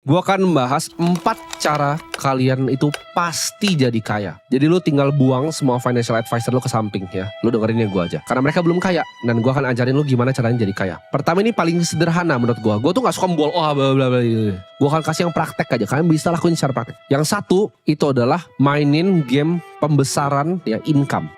Gua akan membahas 4 cara kalian itu pasti jadi kaya. Jadi lu tinggal buang semua financial advisor lu ke samping ya. Lu dengerin yang gua aja. Karena mereka belum kaya. Dan gua akan ajarin lu gimana caranya jadi kaya. Pertama ini paling sederhana menurut gua. Gua tuh gak suka membol bla bla bla. Gua akan kasih yang praktek aja. Kalian bisa lakuin secara praktek. Yang satu itu adalah mainin game pembesaran ya income.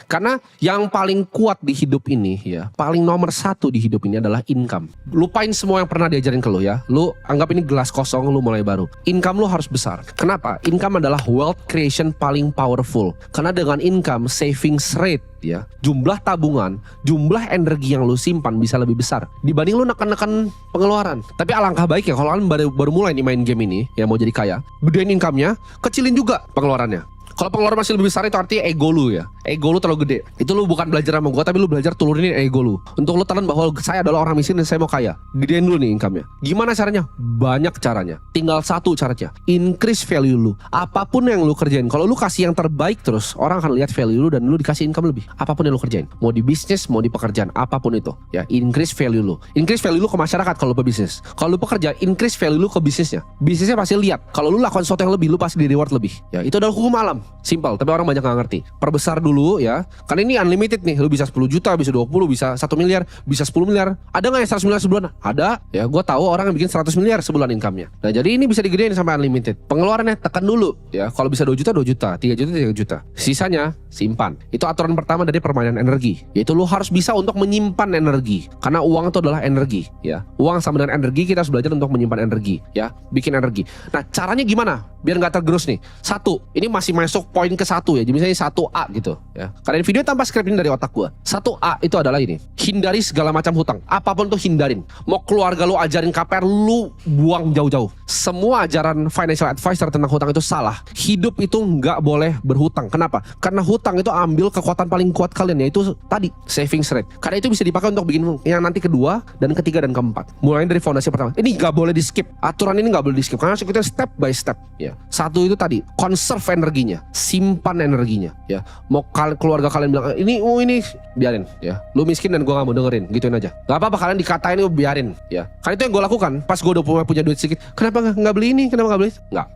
Karena yang paling kuat di hidup ini ya, paling nomor satu di hidup ini adalah income. Lupain semua yang pernah diajarin ke lu ya. Lu anggap ini gelas kosong, lu mulai baru. Income lu harus besar. Kenapa? Income adalah wealth creation paling powerful. Karena dengan income, savings rate ya, jumlah tabungan, jumlah energi yang lu simpan bisa lebih besar dibanding lu neken-neken pengeluaran. Tapi alangkah baiknya kalau kalian baru mulai nih main game ini ya, mau jadi kaya, gedein income-nya, kecilin juga pengeluarannya. Kalau pengeluaran masih lebih besar itu artinya ego lu ya. Ego lu terlalu gede. Itu lu bukan belajar sama gue, tapi lu belajar turunin ego lu. Untuk lu telan bahwa saya adalah orang miskin dan saya mau kaya. Gedein dulu nih income-nya. Gimana caranya? Banyak caranya. Tinggal satu caranya. Increase value lu. Apapun yang lu kerjain. Kalau lu kasih yang terbaik terus, orang akan lihat value lu dan lu dikasih income lebih. Apapun yang lu kerjain. Mau di bisnis, mau di pekerjaan. Apapun itu. Ya, increase value lu. Increase value lu ke masyarakat kalau lu pebisnis. Kalau lu pekerja, increase value lu ke bisnisnya. Bisnisnya pasti lihat. Kalau lu lakukan sesuatu yang lebih, lu pasti di reward lebih. Ya, itu adalah hukum alam. Simple, tapi orang banyak gak ngerti. Perbesar dulu ya. Karena ini unlimited nih. Lu bisa 10 juta, bisa 20, bisa 1 miliar, bisa 10 miliar. Ada gak yang 100 miliar sebulan? Ada. Ya gue tahu orang yang bikin 100 miliar sebulan income-nya. Nah jadi ini bisa digedein sampai unlimited. Pengeluarannya tekan dulu ya. Kalau bisa 2 juta, 2 juta, 3 juta, 3 juta. Sisanya simpan. Itu aturan pertama dari permainan energi. Yaitu lu harus bisa untuk menyimpan energi. Karena uang itu adalah energi ya. Uang sama dengan energi, kita harus belajar untuk menyimpan energi ya. Bikin energi. Nah caranya gimana? Biar gak tergerus nih. Satu, ini masih masuk poin ke satu ya. Jadi misalnya 1A gitu ya. Karena ini video tanpa skrip ini dari otak gua. 1A itu adalah ini. Hindari segala macam hutang. Apapun tuh hindarin. Mau keluarga lu ajarin KPR, lu buang jauh-jauh. Semua ajaran financial advisor tentang hutang itu salah. Hidup itu nggak boleh berhutang. Kenapa? Karena hutang itu ambil kekuatan paling kuat kalian, yaitu tadi savings rate. Karena itu bisa dipakai untuk bikin yang nanti kedua dan ketiga dan keempat. Mulai dari fondasi pertama. Ini nggak boleh di skip. Aturan ini nggak boleh di skip. Karena kita step by step ya. Satu itu tadi, conserve energinya, simpan energinya ya. Mau keluarga kalian bilang ini biarin ya. Lu miskin dan gue gak mau dengerin, gituin aja. Gak apa-apa kalian dikatain, biarin ya. Karena itu yang gue lakukan. Pas gue udah punya duit sedikit, kenapa gak beli ini, kenapa gak beli nggak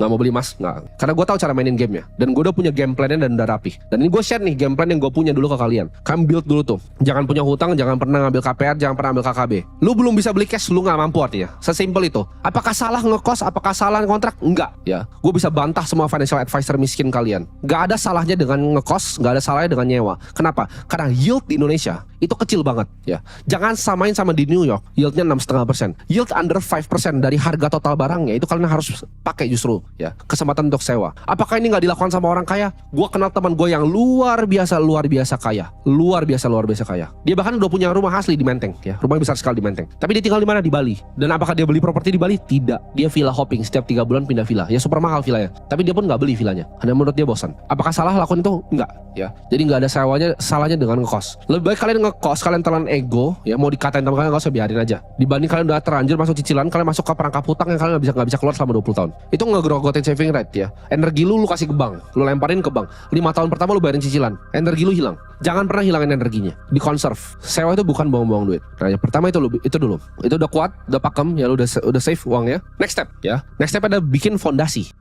nggak mau beli emas, nggak. Karena gue tahu cara mainin gamenya dan gue udah punya game plan-nya dan udah rapi. Dan ini gue share nih game plan yang gue punya dulu ke kalian. Kalian build dulu tuh. Jangan punya hutang, jangan pernah ngambil KPR, jangan pernah ambil KKB. Lu belum bisa beli cash, lu gak mampu artinya. Sesimpel itu. Apakah salah ngekos, apakah salah kontrak? Enggak ya. Gue bisa bantah semua financial advisor miskin kalian. Gak ada salahnya dengan ngekos, gak ada salahnya dengan nyewa. Kenapa? Karena yield di Indonesia itu kecil banget ya. Jangan samain sama di New York, yieldnya 6,5%. Yield under 5% dari harga total barangnya, itu kalian harus pakai justru ya. Kesempatan untuk sewa. Apakah ini gak dilakukan sama orang kaya? Gue kenal teman gue yang luar biasa kaya. Luar biasa kaya. Dia bahkan udah punya rumah asli di Menteng ya. Rumahnya besar sekali di Menteng. Tapi dia tinggal di mana? Di Bali. Dan apakah dia beli properti di Bali? Tidak. Dia villa hopping, setiap 3 bulan pindah villa. Ya super mahal villanya. Tapi dia pun gak beli villanya. Karena menurut dia bosan. Apakah salah lakukan itu? Enggak ya. Jadi gak ada salahnya dengan ngekos. Lebih baik kalian ngekos, kalian telan ego ya. Mau dikatain teman kalian, gak usah, biarin aja. Dibanding kalian udah terlanjur masuk cicilan, kalian masuk ke perangkap hutang yang kalian gak bisa keluar selama 20 tahun. Itu ngegrogotin saving rate ya. Energi lu kasih ke bank, lu lemparin ke bank. 5 tahun pertama lu bayarin cicilan, energi lu hilang. Jangan pernah hilangin energinya. Di conserve. Sewa itu bukan buang-buang duit. Nah, yang pertama itu dulu. Itu udah kuat, udah pakem ya, lu udah save uangnya. Next step ya. Next step ada bikin fondasi.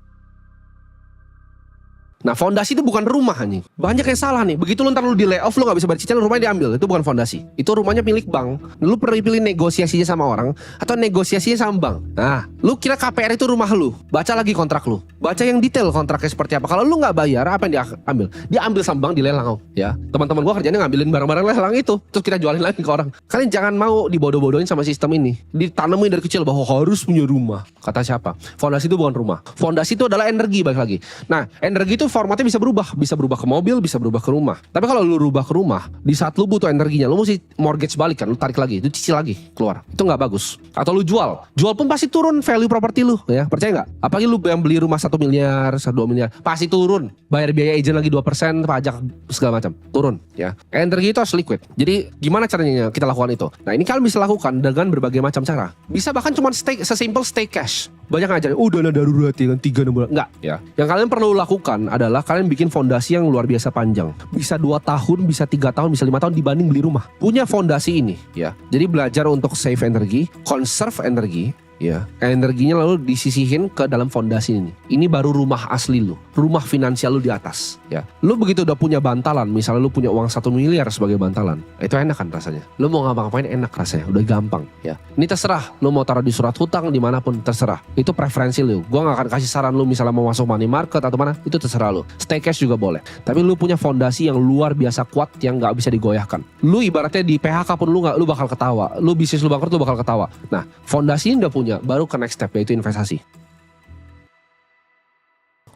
Nah fondasi itu bukan rumah anjing. Banyak yang salah nih. Begitu lu ntar lu di layoff, lu gak bisa bayar cicilan, rumahnya diambil. Itu bukan fondasi. Itu rumahnya milik bank. Lu perlu pilih negosiasinya sama orang atau negosiasinya sama bank. Nah lu kira KPR itu rumah lu, baca lagi kontrak lu, baca yang detail kontraknya seperti apa. Kalau lu gak bayar, apa yang dia ambil? Dia ambil sama bank, dilelang ya. Teman-teman gua kerjanya ngambilin barang-barang lelang itu, terus kita jualin lagi ke orang. Kalian jangan mau dibodoh-bodohin sama sistem ini. Ditanemin dari kecil bahwa harus punya rumah. Kata siapa? Fondasi itu bukan rumah. Fondasi itu adalah energi, balik lagi. Nah energi itu formatnya bisa berubah ke mobil, bisa berubah ke rumah. Tapi kalau lu rubah ke rumah, di saat lu butuh energinya, lu mesti mortgage balik kan, lu tarik lagi, itu cicil lagi keluar. Itu nggak bagus. Atau lu jual pun pasti turun value properti lu ya, percaya nggak? Apalagi lu yang beli rumah 1 miliar, 2 miliar, pasti turun. Bayar biaya agent lagi 2%, pajak segala macam, turun ya. Energi itu harus liquid. Jadi gimana caranya kita lakukan itu? Nah ini kalian bisa lakukan dengan berbagai macam cara. Bisa bahkan cuma sesimpel stay cash. banyak ngajarin, dana darurat ya kan 3-6 bulan. Enggak ya. Yang kalian perlu lakukan adalah kalian bikin fondasi yang luar biasa panjang. Bisa 2 tahun, bisa 3 tahun, bisa 5 tahun dibanding beli rumah. Punya fondasi ini ya. Jadi belajar untuk save energi, conserve energi. Ya, energinya lalu disisihin ke dalam fondasi ini. Ini baru rumah asli lu, rumah finansial lu di atas. Ya, lu begitu udah punya bantalan, misalnya lu punya uang 1 miliar sebagai bantalan, itu enak kan rasanya. Lu mau ngapa-ngapain enak rasanya, udah gampang. Ya, ini terserah. Lu mau taruh di surat hutang dimanapun terserah. Itu preferensi lu. Gua nggak akan kasih saran lu misalnya mau masuk money market atau mana, itu terserah lu. Stay cash juga boleh. Tapi lu punya fondasi yang luar biasa kuat yang nggak bisa digoyahkan. Lu ibaratnya di PHK pun lu bakal ketawa. Lu bisnis lu bangkrut lu bakal ketawa. Nah, fondasi ini udah punya. Baru ke next step yaitu investasi.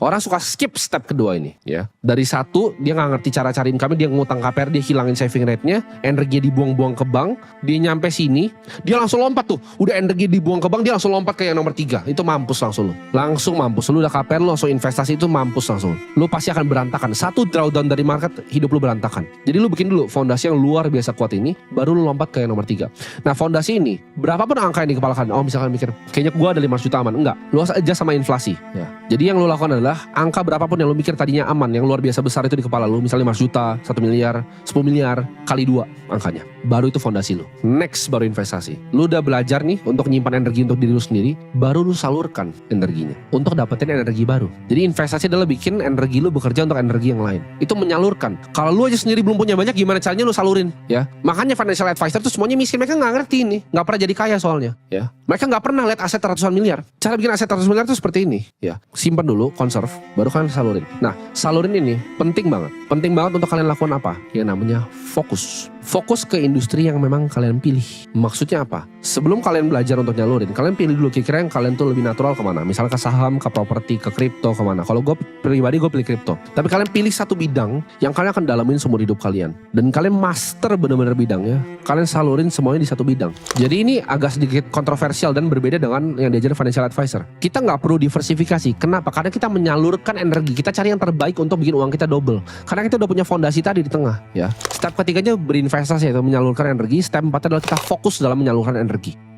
Orang suka skip step kedua ini ya. Dari 1 dia nggak ngerti cara cari income, dia ngutang KPR, dia hilangin saving rate-nya, energi dibuang-buang ke bank, dia nyampe sini, dia langsung lompat tuh. Udah energi dibuang ke bank, dia langsung lompat ke yang nomor 3. Itu mampus langsung lu. Langsung mampus. Lu udah KPR, lu langsung investasi, itu mampus langsung. Lu pasti akan berantakan. 1 drawdown dari market, hidup lu berantakan. Jadi lu bikin dulu fondasi yang luar biasa kuat ini, baru lu lompat ke yang nomor 3. Nah, fondasi ini, berapapun angka yang di kepala kalian, misalkan mikir, kayaknya gua ada 500 juta aman. Enggak, lu aja sama inflasi ya. Jadi yang lu lakukan adalah angka berapapun yang lu mikir tadinya aman, yang luar biasa besar itu di kepala lu, misalnya 5 juta, 1 miliar, 10 miliar, kali 2 angkanya. Baru itu fondasi lu. Next baru investasi. Lu udah belajar nih untuk nyimpan energi untuk diri lu sendiri, baru lu salurkan energinya untuk dapetin energi baru. Jadi investasi adalah bikin energi lu bekerja untuk energi yang lain. Itu menyalurkan. Kalau lu aja sendiri belum punya banyak, gimana caranya lu salurin ya? Makanya financial advisor tuh semuanya miskin, mereka nggak ngerti ini, nggak pernah jadi kaya soalnya ya. Mereka nggak pernah lihat aset ratusan miliar. Cara bikin aset ratusan miliar tuh seperti ini ya. Simpan dulu, conserve, baru kalian salurin. Nah, salurin ini penting banget. Penting banget untuk kalian lakukan apa? Yang namanya fokus. Fokus ke industri yang memang kalian pilih. Maksudnya apa? Sebelum kalian belajar untuk nyalurin, kalian pilih dulu kira-kira yang kalian tuh lebih natural kemana. Misalnya ke saham, ke properti, ke kripto, kemana. Kalau gue pribadi gue pilih kripto. Tapi kalian pilih satu bidang yang kalian akan dalamin seumur hidup kalian. Dan kalian master benar-benar bidangnya. Kalian salurin semuanya di satu bidang. Jadi ini agak sedikit kontroversial dan berbeda dengan yang diajarin financial advisor. Kita nggak perlu diversifikasi. Kenapa? Karena kita menyalurkan energi. Kita cari yang terbaik untuk bikin uang kita double. Karena kita udah punya fondasi tadi di tengah. Ya. Step ketiganya berinvestasi atau menyalurkan energi. Step 4 adalah kita fokus dalam menyalurkan energi.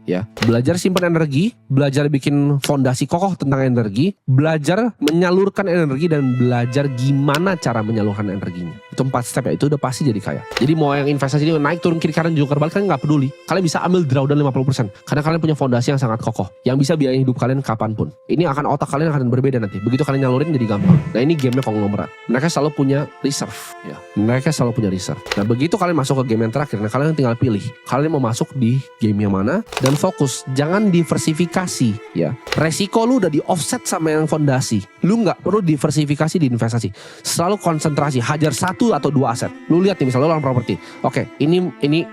Ya, belajar simpan energi, belajar bikin fondasi kokoh tentang energi, belajar menyalurkan energi, dan belajar gimana cara menyalurkan energinya. Itu 4 step ya, itu udah pasti jadi kaya. Jadi mau yang investasi ini naik turun kiri kanan jungkir balik, kalian nggak peduli. Kalian bisa ambil drawdown 50% karena kalian punya fondasi yang sangat kokoh yang bisa biayain hidup kalian kapanpun. Ini akan otak kalian akan berbeda nanti. Begitu kalian nyalurin jadi gampang. Nah, ini gamenya konglomerat. Mereka selalu punya reserve. Ya, mereka selalu punya reserve. Nah, begitu kalian masuk ke game yang terakhir, nah kalian tinggal pilih. Kalian mau masuk di game yang mana dan fokus, jangan diversifikasi ya. Resiko lu udah di offset sama yang fondasi. Lu nggak perlu diversifikasi di investasi. Selalu konsentrasi, hajar 1 atau 2 aset. Lu lihat nih misalnya lu orang properti. Oke, ini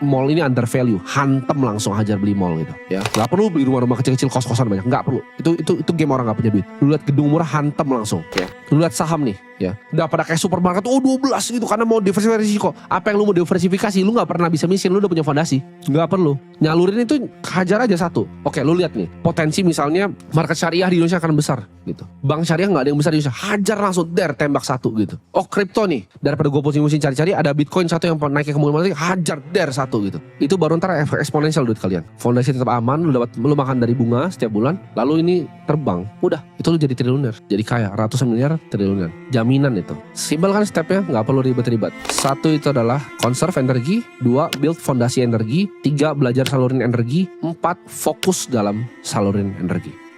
mall ini under value, hantem langsung hajar beli mall gitu ya. Nggak perlu beli rumah-rumah kecil-kecil kos-kosan banyak, nggak perlu. Itu game orang nggak punya duit. Lu lihat gedung murah hantem langsung ya. Lu lihat saham nih ya, udah pada kayak supermarket 12 gitu karena mau diversifikasi risiko. Apa yang lu mau diversifikasi, lu nggak pernah bisa miskin, lu udah punya fondasi. Nggak perlu. Nyalurin itu hajar aja 1. Oke, lu lihat nih, potensi misalnya market syariah di Indonesia akan besar gitu. Bank syariah nggak ada yang besar di Indonesia, hajar langsung tembak 1 gitu. Oh, kripto nih, daripada gue pusing-pusing cari-cari, ada Bitcoin 1 yang naiknya ke mulai hajar 1 gitu. Itu baru ntar eksponensial duit kalian. Fondasi tetap aman, lu makan dari bunga setiap bulan, lalu ini terbang, udah, itu lu jadi triliuner, jadi kaya, ratusan miliar, triliuner. Jaminan itu. Simpel kan stepnya, nggak perlu ribet-ribet. 1 itu adalah conserve energi, 2 build fondasi energi, 3 belajar salurin energi, 4 fokus dalam salurin energi.